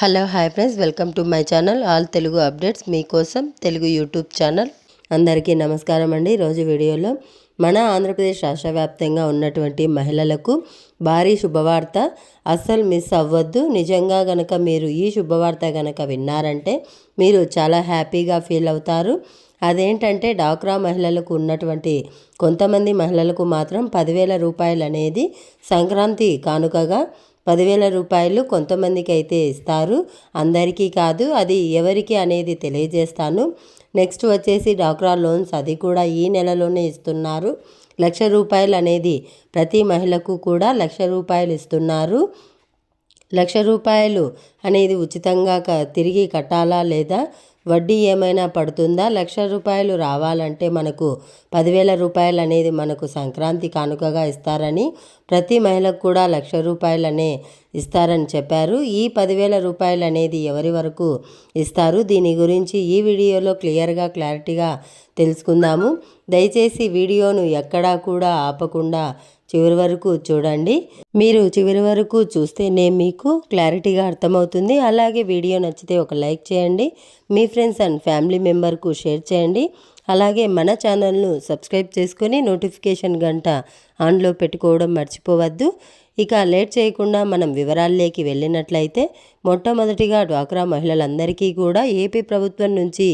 Hello hi friends, welcome to my channel all Telugu updates. మీకోసం Telugu YouTube channel. అందరికీ నమస్కారం అండి. ఈరోజు వీడియోలో మన ఆంధ్రప్రదేశ్ రాష్ట్ర వ్యాప్తంగా ఉన్నటువంటి మహిళలకు భారీ శుభవార్త. అస్సలు మిస్ అవ్వద్దు. నిజంగా గనక మీరు ఈ శుభవార్త గనక విన్నారంటే మీరు చాలా హ్యాపీగా ఫీల్ అవుతారు. అదేంటంటే డాక్రా మహిళలకు ఉన్నటువంటి కొంతమంది మహిళలకు మాత్రం 10,000 రూపాయలు అనేది సంక్రాంతి కానుకగా 10,000 రూపాయలు కొంతమందికి అయితే ఇస్తారు. అందరికీ కాదు, అది ఎవరికి అనేది తెలియజేస్తాను. నెక్స్ట్ వచ్చేసి డాక్రా లోన్స్, అది కూడా ఈ నెలలోనే ఇస్తున్నారు. 1,00,000 రూపాయలు అనేది ప్రతి మహిళకు కూడా 1,00,000 రూపాయలు ఇస్తున్నారు. 1,00,000 రూపాయలు అనేది ఉచితంగా తిరిగి కట్టాలా లేదా వడ్డీ ఏమైనా పడుతుందా? 1,00,000 రూపాయలు రావాలంటే మనకు 10,000 రూపాయలు అనేది మనకు సంక్రాంతి కానుకగా ఇస్తారని, ప్రతి మహిళకు కూడా 1,00,000 రూపాయలనే ఇస్తారని చెప్పారు. ఈ 10,000 రూపాయలు అనేది ఎవరి వరకు ఇస్తారు, దీని గురించి ఈ వీడియోలో క్లారిటీగా తెలుసుకుందాము. దయచేసి వీడియోను ఎక్కడా కూడా ఆపకుండా చివరి వరకు చూడండి. మీరు చివరి వరకు చూస్తేనే మీకు క్లారిటీగా అర్థమవుతుంది. అలాగే వీడియో నచ్చితే ఒక లైక్ చేయండి, మీ ఫ్రెండ్స్ అండ్ ఫ్యామిలీ మెంబర్కు షేర్ చేయండి. అలాగే మన ఛానల్ను సబ్స్క్రైబ్ చేసుకొని నోటిఫికేషన్ గంట ఆన్లో పెట్టుకోవడం మర్చిపోవద్దు. ఇక లేట్ చేయకుండా మనం వివరాల్లోకి వెళ్ళినట్లయితే, మొట్టమొదటిగా డ్వాక్రా మహిళలందరికీ కూడా ఏపీ ప్రభుత్వం నుంచి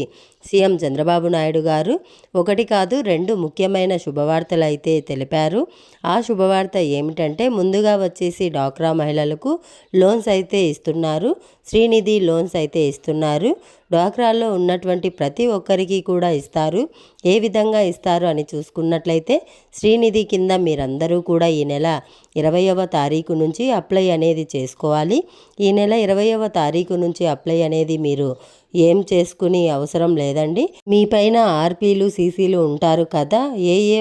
సీఎం చంద్రబాబు నాయుడు గారు 1 కాదు 2 ముఖ్యమైన శుభవార్తలు అయితే తెలిపారు. ఆ శుభవార్త ఏమిటంటే, ముందుగా వచ్చేసి డ్వాక్రా మహిళలకు లోన్స్ అయితే ఇస్తున్నారు. శ్రీనిధి లోన్స్ అయితే ఇస్తున్నారు. డ్వాక్రాలో ఉన్నటువంటి ప్రతి ఒక్కరికి కూడా ఇస్తారు. ఏ విధంగా ఇస్తారు అని చూసుకున్నట్లయితే, శ్రీనిధి కింద మీరందరూ కూడా ఈ నెల 20వ తారీఖు నుంచి అప్లై అనేది చేసుకోవాలి. ఈ నెల 20వ తారీఖు నుంచి అప్లై అనేది మీరు ఏం చేసుకుని అవసరం లేదండి. మీ పైన ఆర్పీలు సీసీలు ఉంటారు కదా,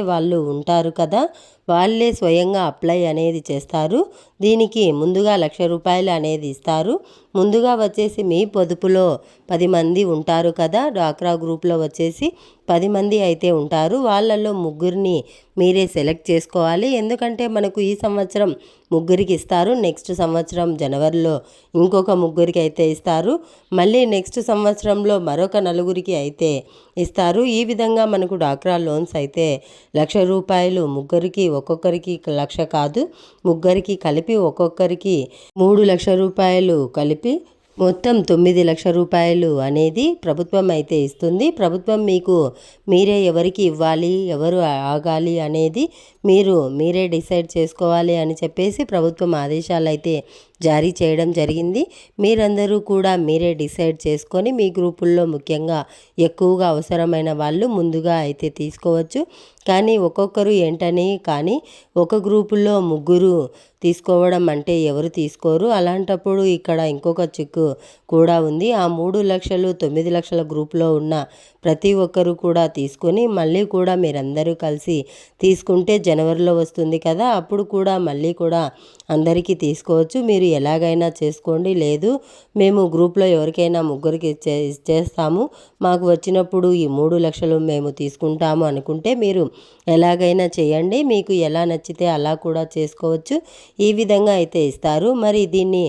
వాళ్ళు ఉంటారు కదా, వాళ్ళే స్వయంగా అప్లై అనేది చేస్తారు. దీనికి ముందుగా 1,00,000 రూపాయలు అనేది ఇస్తారు. ముందుగా వచ్చేసి మీ పొదుపులో 10 మంది ఉంటారు కదా, డ్వాక్రా గ్రూప్లో వచ్చేసి 10 మంది అయితే ఉంటారు. వాళ్ళల్లో 3 మీరే సెలెక్ట్ చేసుకోవాలి. ఎందుకంటే మనకు ఈ సంవత్సరం 3 ఇస్తారు. నెక్స్ట్ సంవత్సరం జనవరిలో ఇంకొక 3 అయితే ఇస్తారు. మళ్ళీ నెక్స్ట్ సంవత్సరంలో మరొక 4 అయితే ఇస్తారు. ఈ విధంగా మనకు డ్వాక్రా లోన్స్ అయితే 1,00,000 రూపాయలు, 3 ఒక్కొక్కరికి 1,00,000 కాదు, 3 కలిపి ఒక్కొక్కరికి 3,00,000 రూపాయలు కలిపి మొత్తం 9,00,000 రూపాయలు అనేది ప్రభుత్వం అయితే ఇస్తుంది. ప్రభుత్వం మీకు మీరే ఎవరికి ఇవ్వాలి, ఎవరు ఆగాలి అనేది మీరే డిసైడ్ చేసుకోవాలి అని చెప్పేసి ప్రభుత్వం ఆదేశాలు అయితే జారీ చేయడం జరిగింది. మీరందరూ కూడా మీరే డిసైడ్ చేసుకొని మీ గ్రూపుల్లో ముఖ్యంగా ఎక్కువగా అవసరమైన వాళ్ళు ముందుగా అయితే తీసుకోవచ్చు. కానీ ఒక్కొక్కరు ఏంటని కానీ ఒక గ్రూపుల్లో 3 తీసుకోవడం అంటే ఎవరు తీసుకోరు. అలాంటప్పుడు ఇక్కడ ఇంకొక చిక్కు కూడా ఉంది. ఆ 3,00,000 9,00,000 గ్రూప్లో ఉన్న ప్రతి ఒక్కరు కూడా తీసుకొని మళ్ళీ కూడా మీరందరూ కలిసి తీసుకుంటే జనవరిలో వస్తుంది కదా, అప్పుడు కూడా మళ్ళీ కూడా అందరికీ తీసుకోవచ్చు. మీరు ఎలాగైనా చేసుకోండి. లేదు మేము గ్రూప్లో ఎవరికైనా 3కి ఇచ్చేస్తాము, మాకు వచ్చినప్పుడు ఈ 3,00,000 మేము తీసుకుంటాము అనుకుంటే మీరు ఎలాగైనా చేయండి. మీకు ఎలా నచ్చితే అలా కూడా చేసుకోవచ్చు. ఈ విధంగా అయితే ఇస్తారు. మరి దీన్ని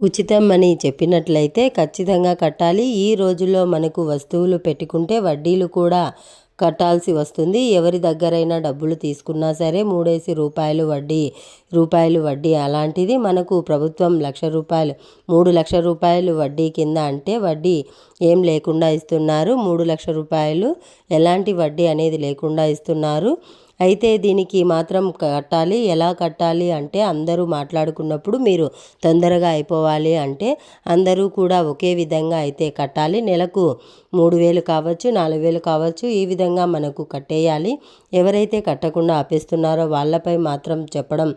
ఉచితం అని చెప్పినట్లయితే ఖచ్చితంగా కట్టాలి. ఈ రోజుల్లో మనకు వస్తువులు పెట్టుకుంటే వడ్డీలు కూడా కట్టాల్సి వస్తుంది. ఎవరి దగ్గరైనా డబ్బులు తీసుకున్నా సరే 3 వడ్డీ అలాంటిది మనకు ప్రభుత్వం 1,00,000 రూపాయలు 3,00,000 రూపాయలు వడ్డీ కింద అంటే వడ్డీ ఏం లేకుండా ఇస్తున్నారు. 3,00,000 రూపాయలు ఎలాంటి వడ్డీ అనేది లేకుండా ఇస్తున్నారు. అయితే దీనికి మాత్రం కట్టాలి. ఎలా కట్టాలి అంటే, అందరూ మాట్లాడుకున్నప్పుడు మీరు తొందరగా అయిపోవాలి అంటే అందరూ కూడా ఒకే విధంగా అయితే కట్టాలి. నెలకు 3,000 కావచ్చు, 4,000 కావచ్చు, ఈ విధంగా మనకు కట్టేయాలి. ఎవరైతే కట్టకుండా ఆపేస్తున్నారో వాళ్ళపై మాత్రం చెప్పడం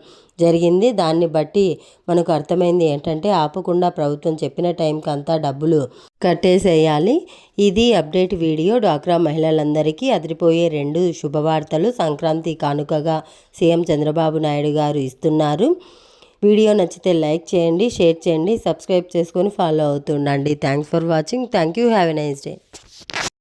జరిగింది. దాన్ని బట్టి మనకు అర్థమైంది ఏంటంటే, ఆపకుండా ప్రభుత్వం చెప్పిన టైంకి అంతా డబ్బులు కట్టేసేయాలి. ఇది అప్డేట్ వీడియో. డ్వాక్రా మహిళలందరికీ అదిరిపోయే 2 శుభవార్తలు సంక్రాంతి కానుకగా సీఎం చంద్రబాబు నాయుడు గారు ఇస్తున్నారు. వీడియో నచ్చితే లైక్ చేయండి, షేర్ చేయండి, సబ్స్క్రైబ్ చేసుకొని ఫాలో అవుతుండండి. Thanks for watching. Thank you. Have a nice day.